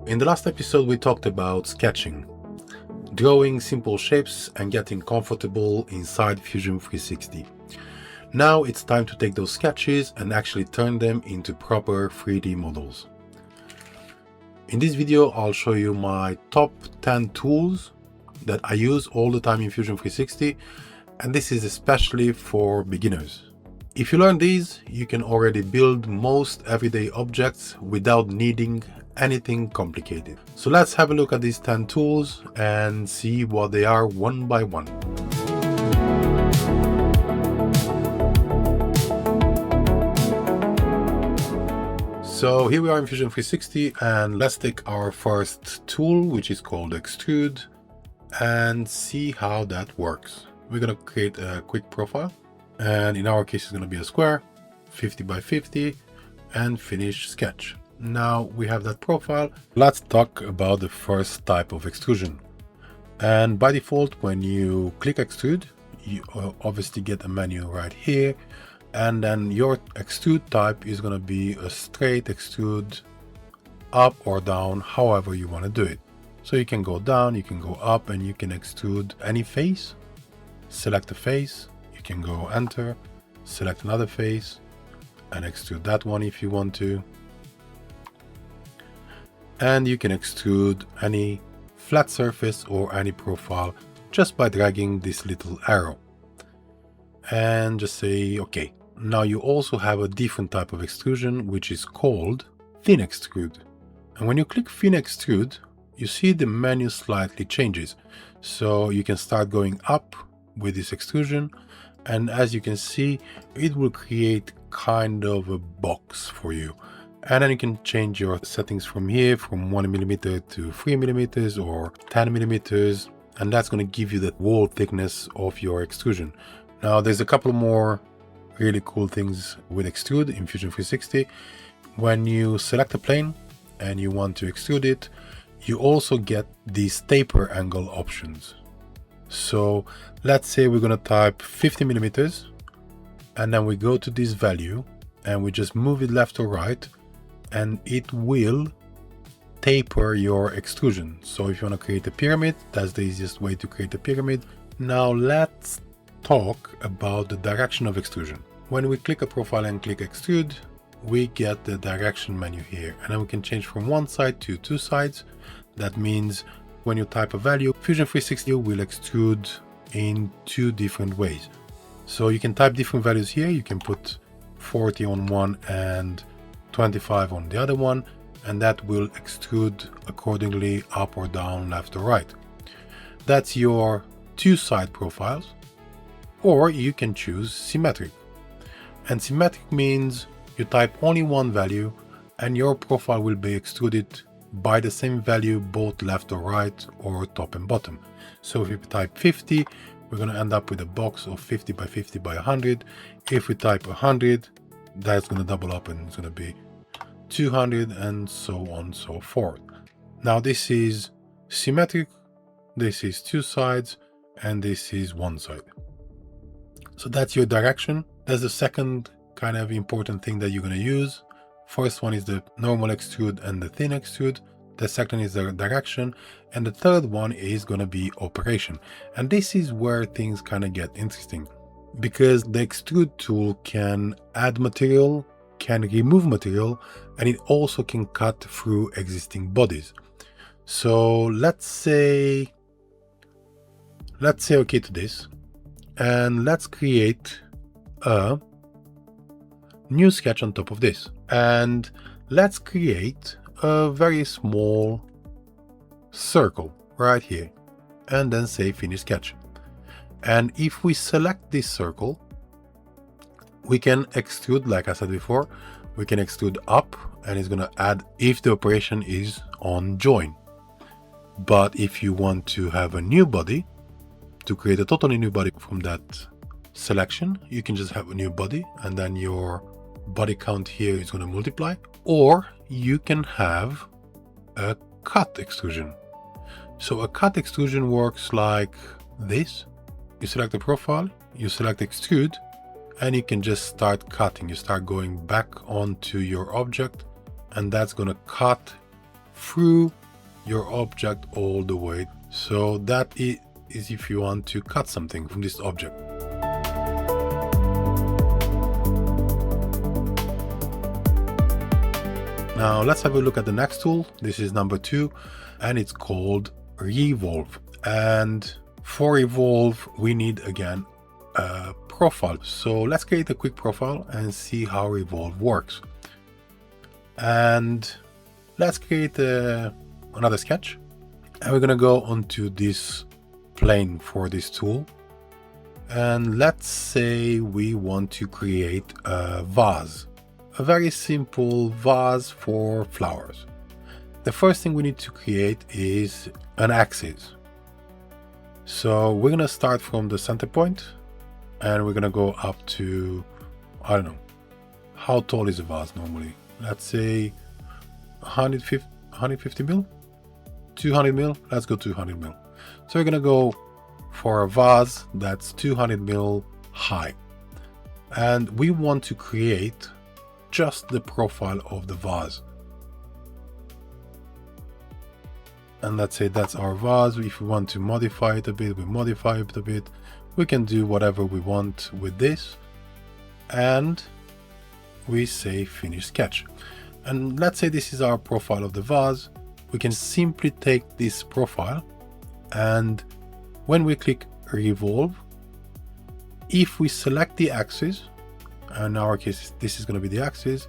In the last episode, we talked about sketching, drawing simple shapes and getting comfortable inside Fusion 360. Now it's time to take those sketches and actually turn them into proper 3D models. In this video, I'll show you my top 10 tools that I use all the time in Fusion 360, and this is especially for beginners. If you learn these, you can already build most everyday objects without needing anything complicated. So let's have a look at these 10 tools and see what they are one by one. So here we are in Fusion 360, and let's take our first tool, which is called Extrude, and see how that works. We're going to create a quick profile, and in our case it's going to be a square, 50 by 50, and finish sketch. Now we have that profile. Let's talk about the first type of extrusion. And by default, when you click extrude, you obviously get a menu right here, and then your extrude type is going to be a straight extrude, up or down, however you want to do it. So you can go down, you can go up, and you can extrude any face. Select a face, you can go enter, select another face, and extrude that one if you want to. And you can extrude any flat surface or any profile just by dragging this little arrow. And just say OK. Now you also have a different type of extrusion, which is called thin extrude. And when you click thin extrude, you see the menu slightly changes. So you can start going up with this extrusion, and as you can see, it will create kind of a box for you. And then you can change your settings from here, from 1mm to 3mm or 10mm, and that's going to give you the wall thickness of your extrusion. Now there's a couple more really cool things with extrude in Fusion 360. When you select a plane and you want to extrude it, you also get these taper angle options. So let's say we're going to type 50mm, and then we go to this value and we just move it left or right, and it will taper your extrusion. So if you want to create a pyramid, that's the easiest way to create a pyramid. Now let's talk about the direction of extrusion. When we click a profile and click extrude, we get the direction menu here, and then we can change from one side to two sides. That means when you type a value, Fusion 360 will extrude in two different ways. So you can type different values here. You can put 40 on one and 25 on the other one, and that will extrude accordingly up or down, left or right. That's your two side profiles. Or you can choose symmetric. And symmetric means you type only one value and your profile will be extruded by the same value, both left or right or top and bottom. So if we type 50, we're going to end up with a box of 50 by 50 by 100. If we type 100, that's going to double up and it's going to be 200, and so on and so forth. Now this is symmetric, this is two sides, and this is one side. So that's your direction. That's the second kind of important thing that you're going to use. First one is the normal extrude and the thin extrude. The second is the direction. And the third one is going to be operation. And this is where things kind of get interesting, because the extrude tool can add material, can remove material, and it also can cut through existing bodies. So let's say okay to this, and let's create a new sketch on top of this, and let's create a very small circle right here, and then say finish sketch. And if we select this circle, we can extrude, like I said before, we can extrude up, and it's going to add if the operation is on join. But if you want to have a new body, to create a totally new body from that selection, you can just have a new body, and then your body count here is going to multiply. Or you can have a cut extrusion. So a cut extrusion works like this. You select the profile, you select extrude, and you can just start cutting. You start going back onto your object, and that's going to cut through your object all the way. So that is if you want to cut something from this object. Now let's have a look at the next tool. This is number 2, and it's called Revolve. And for Revolve, we need again a profile. So let's create a quick profile and see how Revolve works. And let's create another sketch. And we're gonna go onto this plane for this tool. And let's say we want to create a vase. A very simple vase for flowers. The first thing we need to create is an axis. So we're gonna start from the center point and we're gonna go up to, I don't know, how tall is a vase normally? Let's say 150 mil? 200 mil? Let's go 200 mil. So we're gonna go for a vase that's 200 mil high. And we want to create just the profile of the vase. And let's say that's our vase. If we want to modify it a bit, we modify it a bit. We can do whatever we want with this. And we say finish sketch. And let's say this is our profile of the vase. We can simply take this profile, and when we click Revolve, if we select the axis, and in our case this is going to be the axis,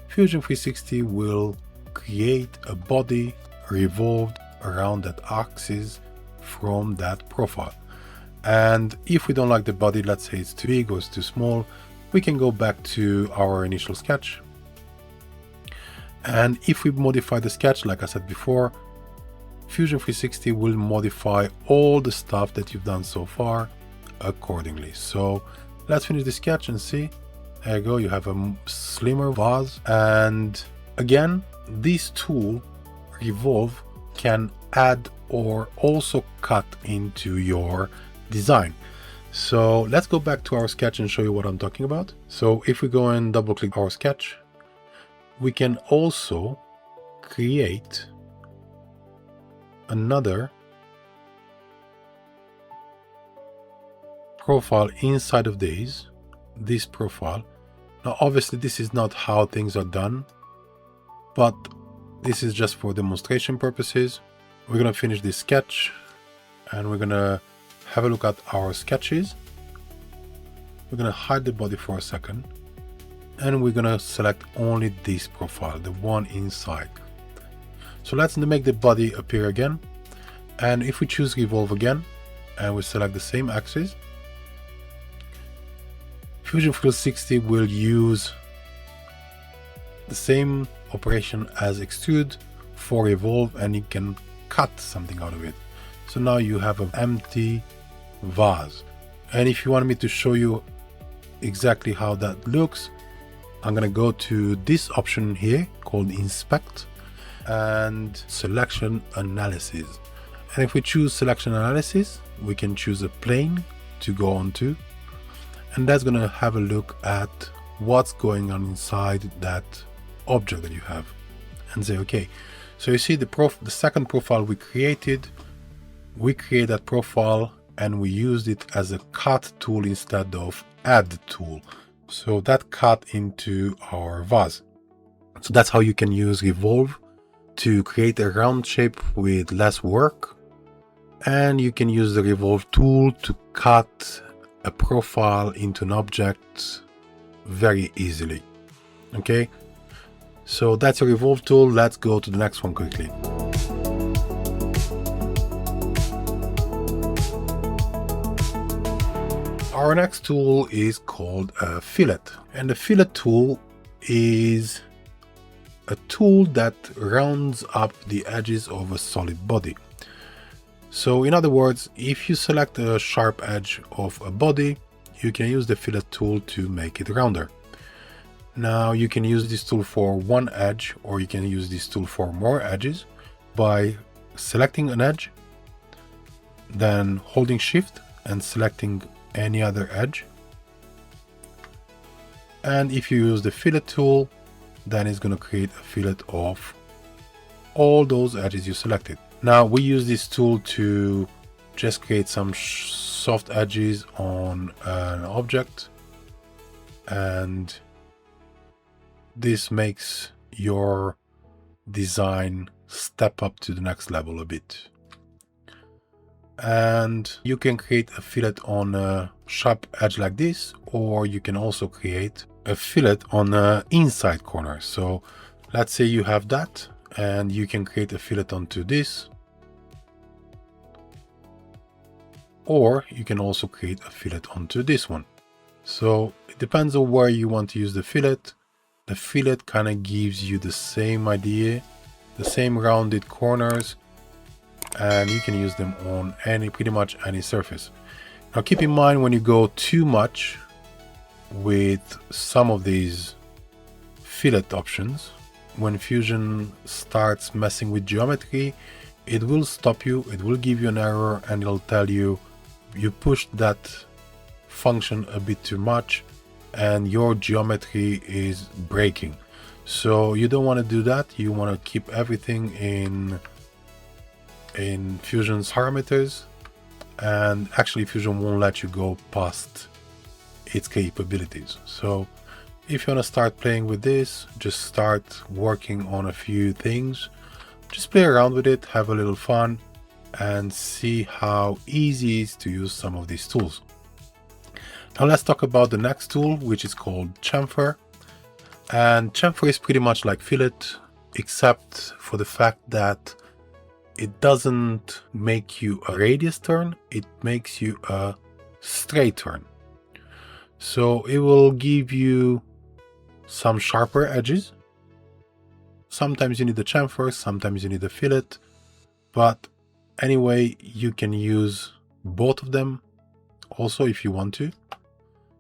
Fusion 360 will create a body revolved around that axis from that profile. And if we don't like the body, let's say it's too big or it's too small, we can go back to our initial sketch. And if we modify the sketch, like I said before, Fusion 360 will modify all the stuff that you've done so far accordingly. So let's finish the sketch and see. There you go, you have a slimmer vase. And again, this tool, Revolve, can add or also cut into your design. So let's go back to our sketch and show you what I'm talking about. So if we go and double click our sketch, we can also create another profile inside of this profile. Now obviously this is not how things are done, but this is just for demonstration purposes. We're gonna finish this sketch and we're gonna have a look at our sketches. We're gonna hide the body for a second and we're gonna select only this profile, the one inside. So let's make the body appear again. And if we choose Revolve again and we select the same axis, Fusion 360 will use the same operation as Extrude for Revolve, and you can cut something out of it. So now you have an empty vase. And if you want me to show you exactly how that looks, I'm gonna go to this option here called Inspect and Selection Analysis. And if we choose Selection Analysis, we can choose a plane to go onto, and that's gonna have a look at what's going on inside that object that you have and say, okay, so you see the second profile we created that profile and we used it as a cut tool instead of add tool. So that cut into our vase. So that's how you can use Revolve to create a round shape with less work. And you can use the Revolve tool to cut a profile into an object very easily. Okay, so that's a Revolve tool. Let's go to the next one quickly. Our next tool is called a fillet, and the fillet tool is a tool that rounds up the edges of a solid body. So in other words, if you select a sharp edge of a body, you can use the fillet tool to make it rounder. Now you can use this tool for one edge, or you can use this tool for more edges by selecting an edge, then holding Shift and selecting any other edge. And if you use the fillet tool, then it's going to create a fillet of all those edges you selected. Now we use this tool to just create some soft edges on an object, and this makes your design step up to the next level a bit. And you can create a fillet on a sharp edge like this, or you can also create a fillet on the inside corner. So let's say you have that, and you can create a fillet onto this, or you can also create a fillet onto this one. So it depends on where you want to use the fillet. The fillet kind of gives you the same idea, the same rounded corners, and you can use them on pretty much any surface. Now keep in mind, when you go too much with some of these fillet options, when Fusion starts messing with geometry, it will stop you, it will give you an error, and it'll tell you pushed that function a bit too much and your geometry is breaking. So you don't want to do that. You want to keep everything in Fusion's parameters, and actually Fusion won't let you go past its capabilities. So if you want to start playing with this, just start working on a few things, just play around with it, have a little fun, and see how easy it is to use some of these tools. Now let's talk about the next tool, which is called Chamfer. And Chamfer is pretty much like Fillet, except for the fact that it doesn't make you a radius turn, it makes you a straight turn. So it will give you some sharper edges. Sometimes you need the chamfer, sometimes you need the fillet, but anyway, you can use both of them also if you want to.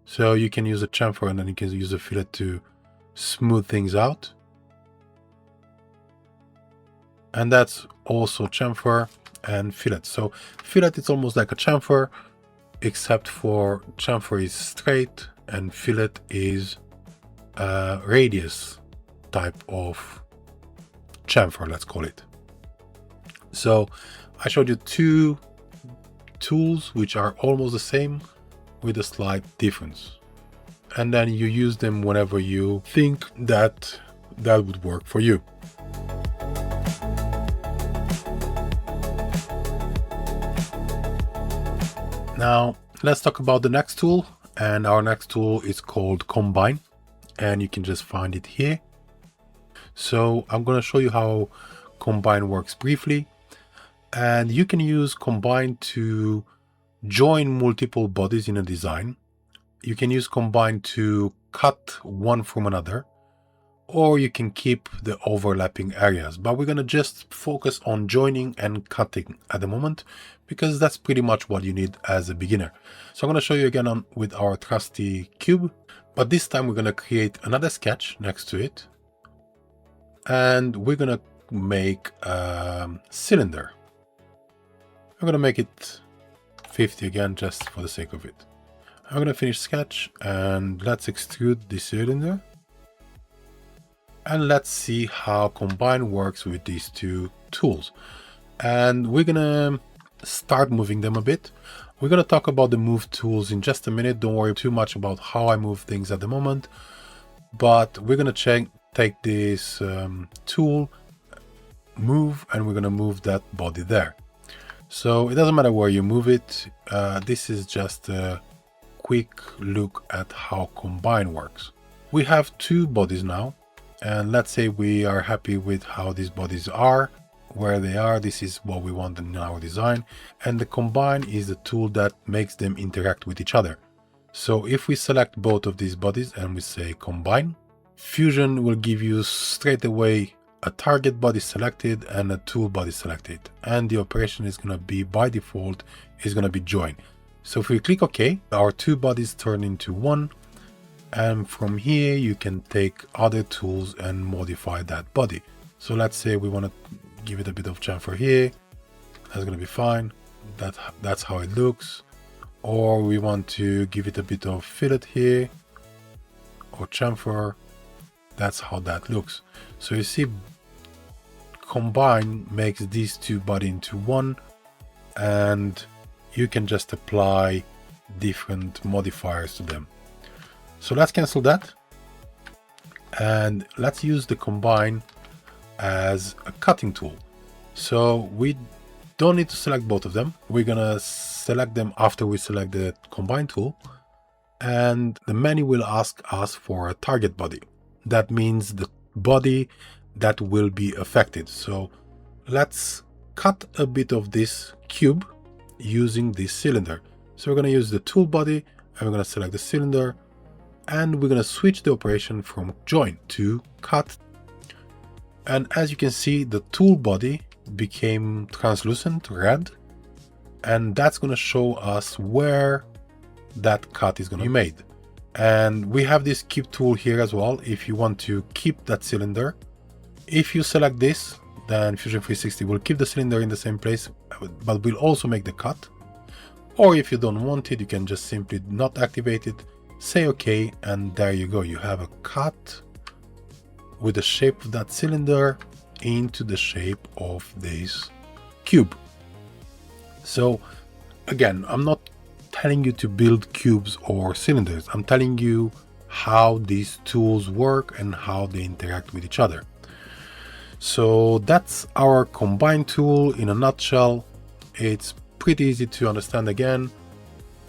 So you can use a chamfer and then you can use a fillet to smooth things out. And that's also chamfer and fillet. So fillet is almost like a chamfer, except for chamfer is straight and fillet is a radius type of chamfer, let's call it. So I showed you two tools which are almost the same with a slight difference, and then you use them whenever you think that would work for you. Now let's talk about the next tool, and our next tool is called Combine, and you can just find it here. So I'm going to show you how Combine works briefly, and you can use Combine to join multiple bodies in a design. You can use Combine to cut one from another, or you can keep the overlapping areas, but we're going to just focus on joining and cutting at the moment, because that's pretty much what you need as a beginner. So I'm going to show you again with our trusty cube, but this time we're going to create another sketch next to it, and we're going to make a cylinder. I'm going to make it 50 again, just for the sake of it. I'm going to finish sketch, and let's extrude the cylinder. And let's see how Combine works with these two tools. And we're going to start moving them a bit. We're going to talk about the move tools in just a minute. Don't worry too much about how I move things at the moment. But we're going to take this tool, move, and we're going to move that body there. So it doesn't matter where you move it. This is just a quick look at how Combine works. We have two bodies now, and let's say we are happy with how these bodies are, where they are. This is what we want in our design, and the Combine is the tool that makes them interact with each other. So if we select both of these bodies and we say Combine, Fusion will give you straight away a target body selected and a tool body selected, and the operation is going to be, by default, is going to be join. So if we click OK, our two bodies turn into one, and from here you can take other tools and modify that body. So let's say we want to give it a bit of chamfer here. That's going to be fine. That's how it looks. Or we want to give it a bit of fillet here, or chamfer. That's how that looks. So you see, combine makes these two body into one, and you can just apply different modifiers to them. So let's cancel that, and let's use the combine as a cutting tool. So we don't need to select both of them. We're gonna select them after we select the combine tool, and the menu will ask us for a target body. That means the body that will be affected. So let's cut a bit of this cube using this cylinder. So we're going to use the tool body, and we're going to select the cylinder, and we're going to switch the operation from join to cut. And as you can see, the tool body became translucent red, and that's going to show us where that cut is going to be made. And we have this keep tool here as well if you want to keep that cylinder. If you select this, then Fusion 360 will keep the cylinder in the same place, but will also make the cut. Or if you don't want it, you can just simply not activate it, say OK, and there you go. You have a cut with the shape of that cylinder into the shape of this cube. So again, I'm not telling you to build cubes or cylinders. I'm telling you how these tools work and how they interact with each other. So that's our combine tool in a nutshell. It's pretty easy to understand. Again,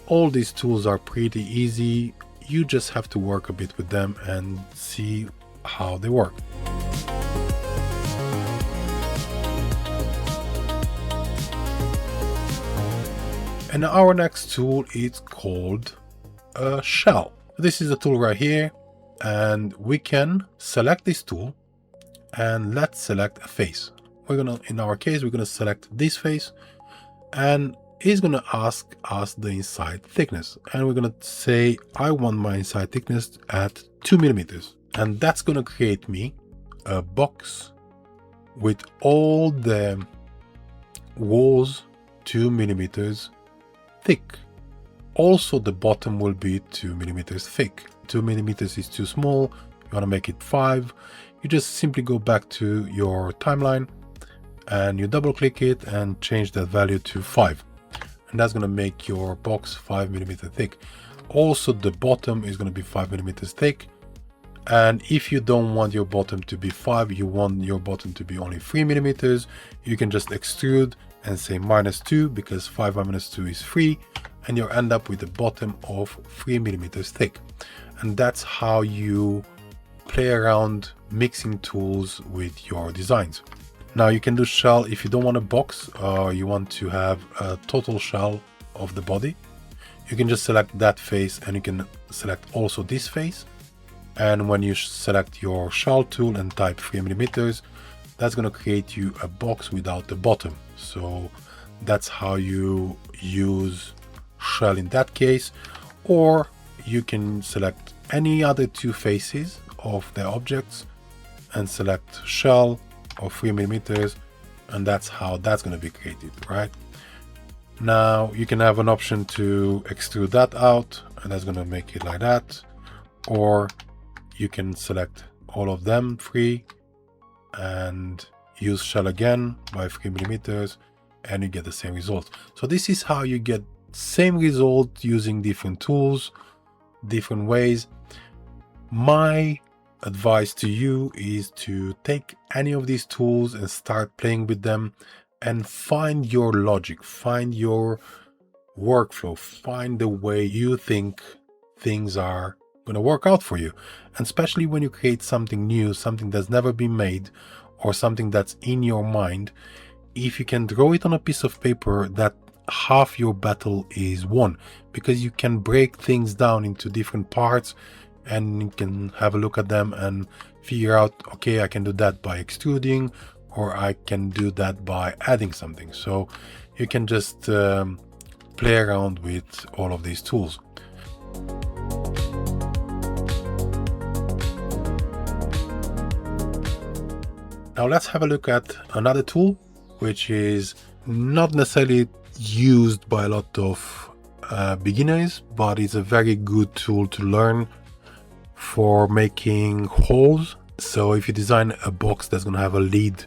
all these tools are pretty easy. You just have to work a bit with them and see how they work. And our next tool is called a shell. This is the tool right here, and we can select this tool, and let's select a face. In our case, we're gonna select this face, and it's gonna ask us the inside thickness, and we're gonna say I want my inside thickness at 2 millimeters, and that's gonna create me a box with all the walls 2 millimeters thick. Also, the bottom will be 2 millimeters thick. 2 millimeters is too small. You want to make it 5. You just simply go back to your timeline and you double click it and change that value to 5. And that's going to make your box 5 millimeter thick. Also, the bottom is going to be 5 millimeters thick. And if you don't want your bottom to be 5, you want your bottom to be only 3 millimeters, you can just extrude and say -2, because 5 minus 2 is 3, and you'll end up with a bottom of 3 millimeters thick. And that's how you play around mixing tools with your designs. Now you can do shell if you don't want a box, or you want to have a total shell of the body. You can just select that face, and you can select also this face. And when you select your shell tool and type 3 millimeters, that's going to create you a box without the bottom. So that's how you use shell in that case. Or you can select any other two faces of the objects and select shell of 3 millimeters, and that's how that's going to be created, right? Now you can have an option to extrude that out, and that's going to make it like that. Or you can select all of them 3 and use shell again by 3 millimeters, and you get the same result. So this is how you get same result using different tools, different ways. My advice to you is to take any of these tools and start playing with them and find your logic, find your workflow, find the way you think things are going to work out for you. And especially when you create something new, something that's never been made, or something that's in your mind, if you can draw it on a piece of paper, that half your battle is won, because you can break things down into different parts and you can have a look at them and figure out, okay, I can do that by extruding, or I can do that by adding something. So you can just play around with all of these tools. Now let's have a look at another tool, which is not necessarily used by a lot of beginners, but it's a very good tool to learn for making holes. So if you design a box that's going to have a lid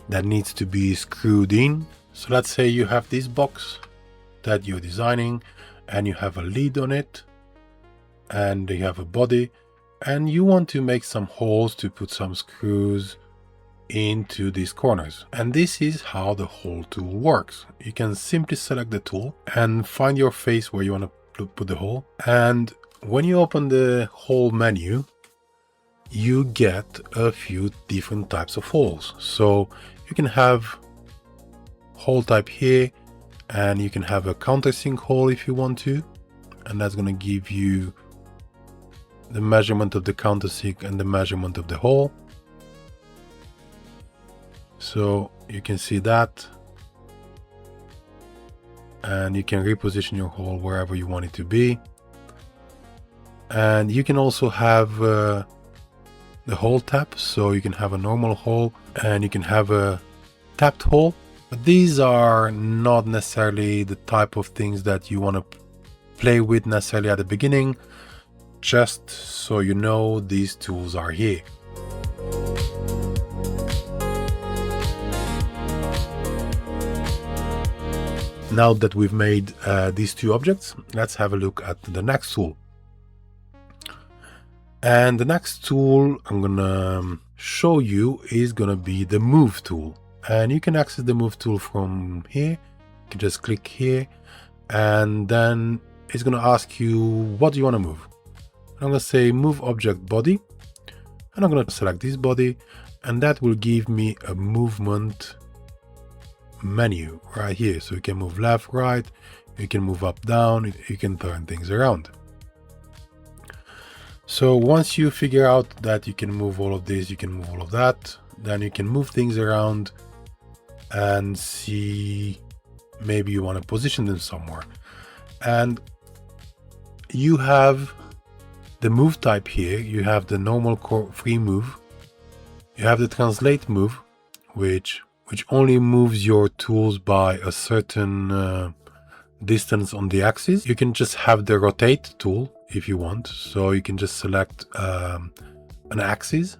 that needs to be screwed in. So let's say you have this box that you're designing and you have a lid on it and you have a body and you want to make some holes to put some screws into these corners. And this is how the hole tool works. You can simply select the tool and find your face where you want to put the hole. And when you open the hole menu, you get a few different types of holes. So you can have hole type here, and you can have a countersink hole if you want to, and that's going to give you the measurement of the countersink and the measurement of the hole. So you can see that, and you can reposition your hole wherever you want it to be. And you can also have the hole tap, so you can have a normal hole and you can have a tapped hole. But these are not necessarily the type of things that you want to play with necessarily at the beginning. Just so you know, these tools are here. Now that we've made these two objects, let's have a look at the next tool. And the next tool I'm gonna show you is gonna be the move tool. And you can access the move tool from here. You can just click here, and then it's gonna ask you what do you want to move. I'm gonna say move object body, and I'm gonna select this body, and that will give me a movement menu right here. So you can move left, right, you can move up, down, you can turn things around. So once you figure out that you can move all of this, you can move all of that, then you can move things around and see, maybe you want to position them somewhere. And you have the move type here. You have the normal free move. You have the translate move, which only moves your tools by a certain distance on the axis. You can just have the rotate tool if you want. So you can just select an axis,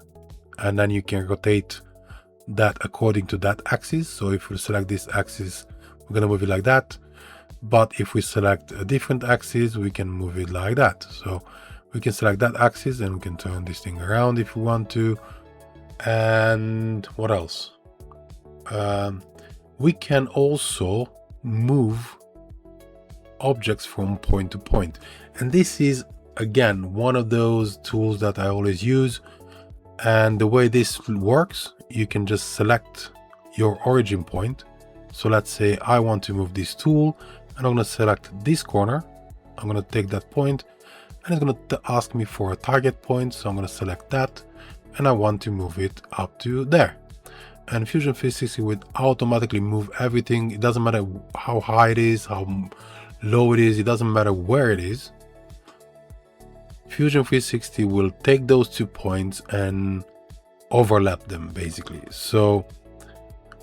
and then you can rotate that according to that axis. So if we select this axis, we're gonna move it like that. But if we select a different axis, we can move it like that. So we can select that axis and we can turn this thing around if we want to. And what else? We can also move objects from point to point. And this is, again, one of those tools that I always use. And the way this works, you can just select your origin point. So let's say I want to move this tool, and I'm going to select this corner. I'm going to take that point, and it's going to ask me for a target point. So I'm going to select that, and I want to move it up to there. And Fusion 360 will automatically move everything. It doesn't matter how high it is, how low it is, it doesn't matter where it is. Fusion 360 will take those 2 points and overlap them basically. So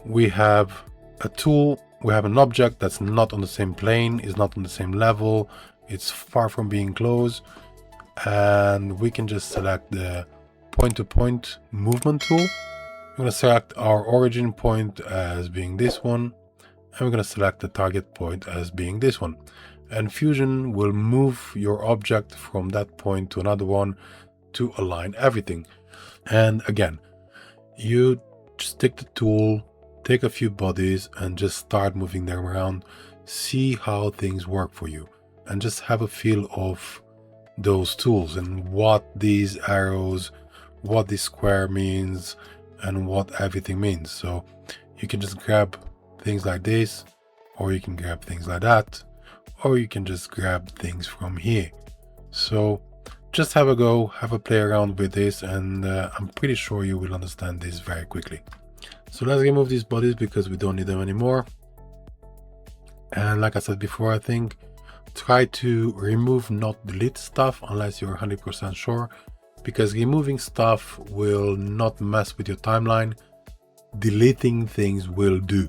we have a tool, we have an object that's not on the same plane, is not on the same level, it's far from being close, and we can just select the point-to-point movement tool. We're going to select our origin point as being this one, and we're going to select the target point as being this one. And Fusion will move your object from that point to another one to align everything. And again, you just take the tool, take a few bodies, and just start moving them around. See how things work for you, and just have a feel of those tools and what these arrows, what this square means, and what everything means. So you can just grab things like this, or you can grab things like that, or you can just grab things from here. So just have a go, have a play around with this, and I'm pretty sure you will understand this very quickly. So let's remove these bodies because we don't need them anymore. And like I said before, I think try to remove, not delete stuff unless you're 100% sure, because removing stuff will not mess with your timeline. Deleting things will do.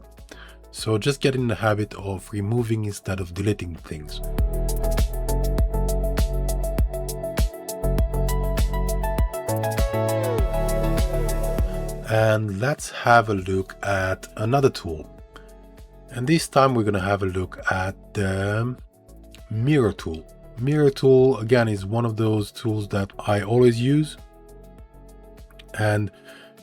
So just get in the habit of removing instead of deleting things. And let's have a look at another tool. And this time we're going to have a look at the mirror tool. Mirror tool, again, is one of those tools that I always use. And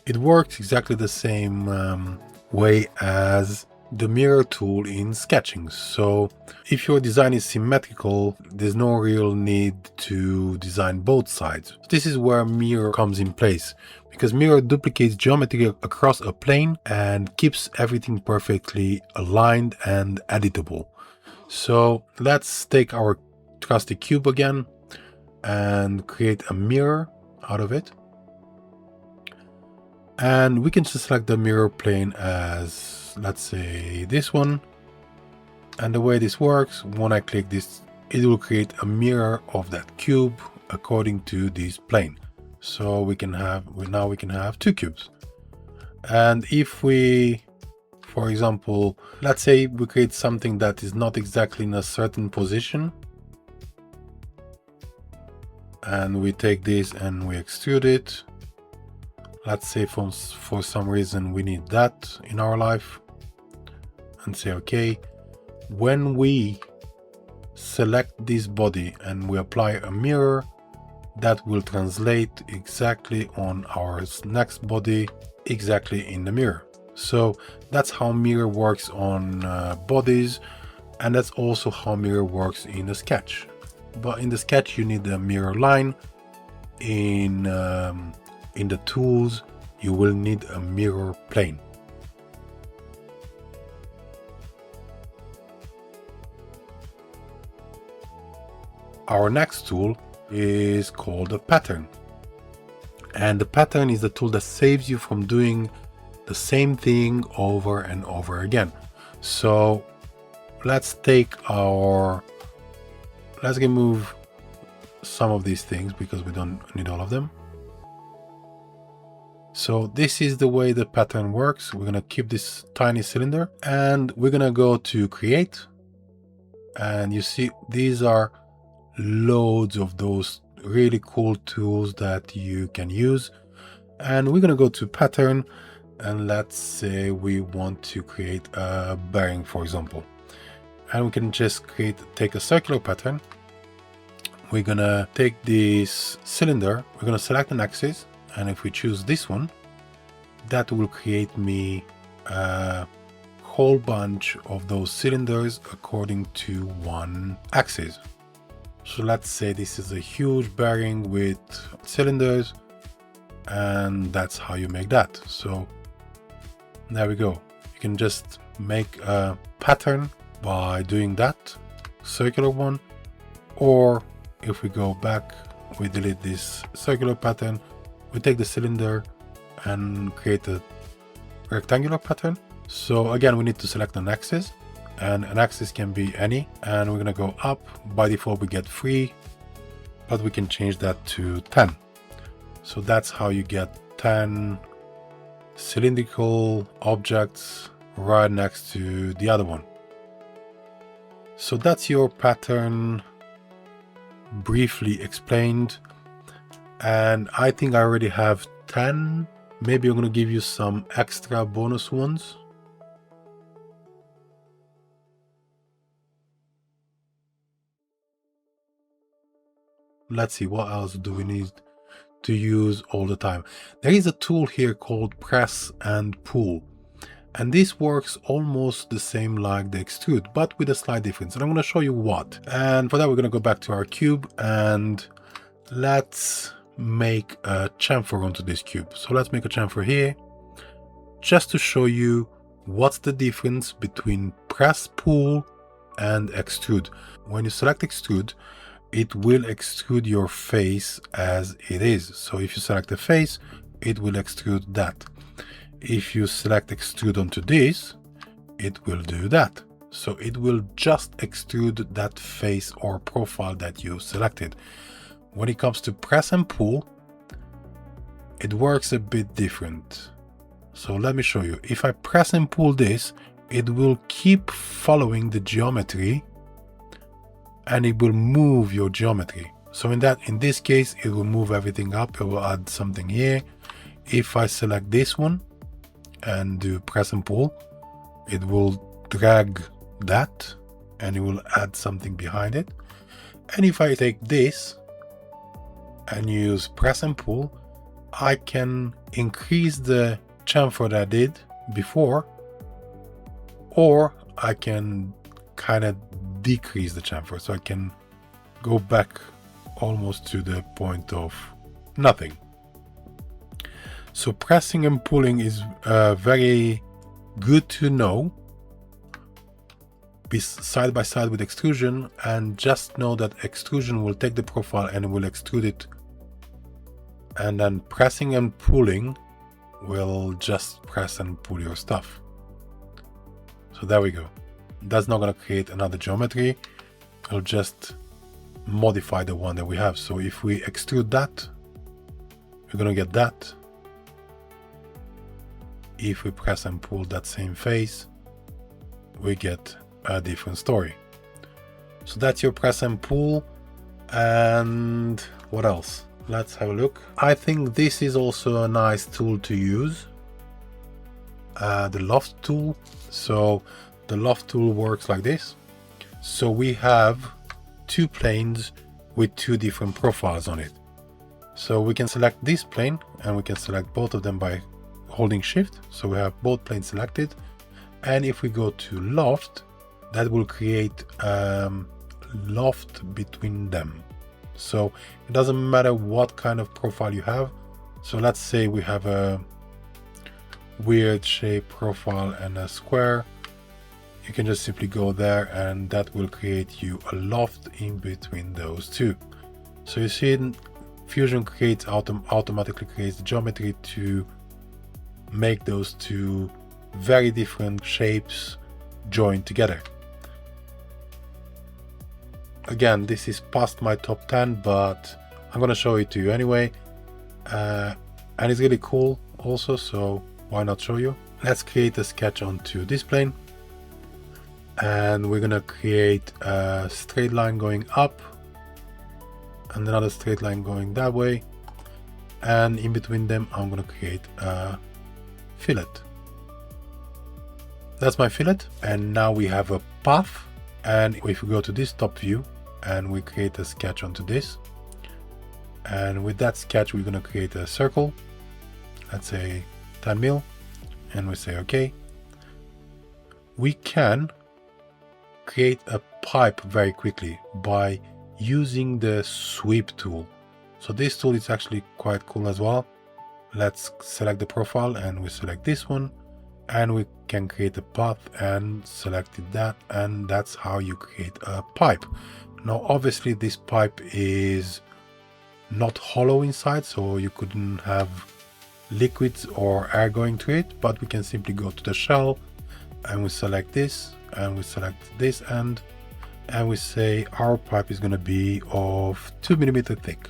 it works exactly the same way as the mirror tool in sketching. So if your design is symmetrical, there's no real need to design both sides. This is where mirror comes in place, because mirror duplicates geometry across a plane and keeps everything perfectly aligned and editable. So let's take our trusty cube again and create a mirror out of it. And we can just select the mirror plane as, let's say, this one. And the way this works, when I click this, it will create a mirror of that cube according to this plane. So we can have two cubes. And if we, for example, let's say we create something that is not exactly in a certain position, and we take this and we extrude it. Let's say for some reason we need that in our life, and say, okay, when we select this body and we apply a mirror, that will translate exactly on our next body, exactly in the mirror. So that's how mirror works on bodies, and that's also how mirror works in the sketch. But in the sketch you need a mirror line. In the tools you will need a mirror plane. Our next tool is called a pattern. And the pattern is the tool that saves you from doing the same thing over and over again. So let's remove some of these things because we don't need all of them. So this is the way the pattern works. We're going to keep this tiny cylinder and we're going to go to create. And you see, these are loads of those really cool tools that you can use. And we're going to go to pattern, and let's say we want to create a bearing, for example. And we can just take a circular pattern. We're going to take this cylinder, we're going to select an axis, and if we choose this one, that will create me a whole bunch of those cylinders according to one axis. So let's say this is a huge bearing with cylinders, and that's how you make that. So there we go. You can just make a pattern by doing that circular one, or if we go back, we delete this circular pattern, we take the cylinder and create a rectangular pattern. So again, we need to select an axis, and an axis can be any, and we're going to go up. By default we get 3, but we can change that to 10. So that's how you get 10 cylindrical objects right next to the other one. So that's your pattern briefly explained, and I think I already have 10. Maybe I'm going to give you some extra bonus ones. Let's see, what else do we need to use all the time? There is a tool here called press and pull, and this works almost the same like the extrude, but with a slight difference, and I'm going to show you what. And for that we're going to go back to our cube and let's make a chamfer onto this cube. So let's make a chamfer here just to show you what's the difference between press, pull and extrude. When you select extrude, it will extrude your face as it is. So if you select the face, it will extrude that. If you select extrude onto this, it will do that. So it will just extrude that face or profile that you selected. When it comes to press and pull, it works a bit different. So let me show you. If I press and pull this, it will keep following the geometry and it will move your geometry. So in this case, it will move everything up. It will add something here. if I select this one and do press and pull, it will drag that and it will add something behind it. And if I take this and use press and pull, I can increase the chamfer that I did before, or I can kind of decrease the chamfer, so I can go back almost to the point of nothing. So pressing and pulling is very good to know, be side by side with extrusion, and just know that extrusion will take the profile and will extrude it, and then pressing and pulling will just press and pull your stuff. So there we go. That's not going to create another geometry. It'll just modify the one that we have. So if we extrude that, we're going to get that. If we press and pull that same face, we get a different story. So that's your press and pull. And what else? Let's have a look. I think this is also a nice tool to use, the Loft tool. So the Loft tool works like this. So we have two planes with two different profiles on it. So we can select this plane and we can select both of them by holding shift. So we have both planes selected. And if we go to Loft, that will create loft between them. So it doesn't matter what kind of profile you have. So let's say we have a weird shape profile and a square. You can just simply go there and that will create you a loft in between those two. So you see Fusion creates automatically creates the geometry to make those two very different shapes join together. Again, this is past my top 10, but I'm going to show it to you anyway. And it's really cool also, so why not show you? Let's create a sketch onto this plane. And we're going to create a straight line going up and another straight line going that way. And in between them, I'm going to create a fillet. That's my fillet. And now we have a path. And if we go to this top view, and we create a sketch onto this, and with that sketch we're going to create a circle, let's say 10 mil, and we say okay. We can create a pipe very quickly by using the sweep tool. So this tool is actually quite cool as well. Let's select the profile and we select this one, and we can create a path and selected that, and that's how you create a pipe. Now obviously this pipe is not hollow inside, so you couldn't have liquids or air going to it, but we can simply go to the shell and we select this and we select this end, and we say our pipe is going to be of 2 millimeter thick.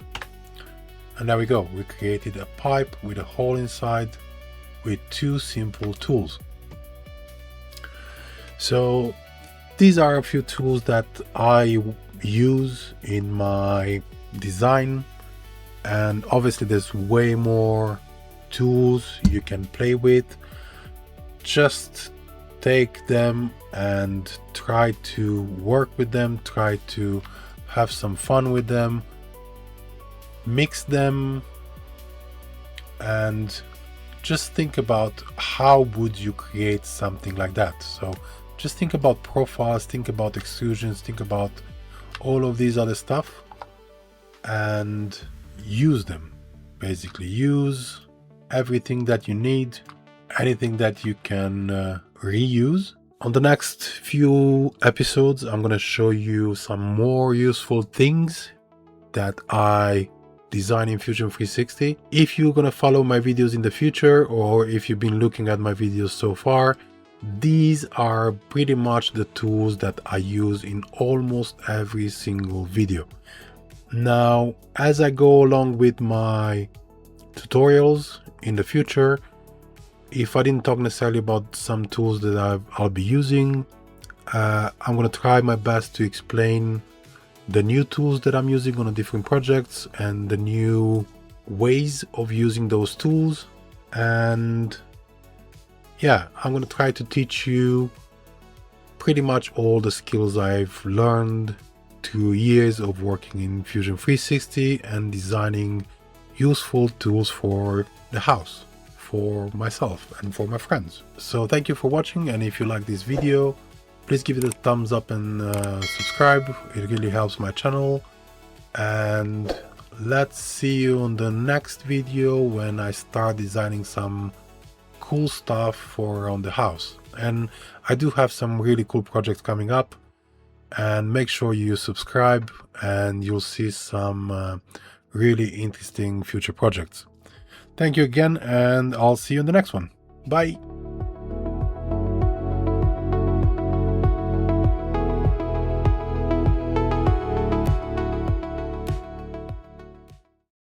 And there we go, we created a pipe with a hole inside with two simple tools. So these are a few tools that I use in my design, and obviously there's way more tools you can play with. Just take them and try to work with them, try to have some fun with them, mix them, and just think about how would you create something like that. So just think about profiles, think about extrusions, think about all of these other stuff and use them. Basically use everything that you need, anything that you can reuse. On the next few episodes, I'm going to show you some more useful things that I design in Fusion 360. If you're going to follow my videos in the future, or if you've been looking at my videos so far, these are pretty much the tools that I use in almost every single video. Now, as I go along with my tutorials in the future, if I didn't talk necessarily about some tools that I'll be using, I'm going to try my best to explain the new tools that I'm using on the different projects and the new ways of using those tools. And yeah, I'm going to try to teach you pretty much all the skills I've learned through years of working in Fusion 360 and designing useful tools for the house, for myself and for my friends. So thank you for watching, and if you like this video, please give it a thumbs up and subscribe. It really helps my channel. And let's see you on the next video when I start designing some cool stuff for around the house. And I do have some really cool projects coming up, and make sure you subscribe and you'll see some really interesting future projects. Thank you again, and I'll see you in the next one. Bye.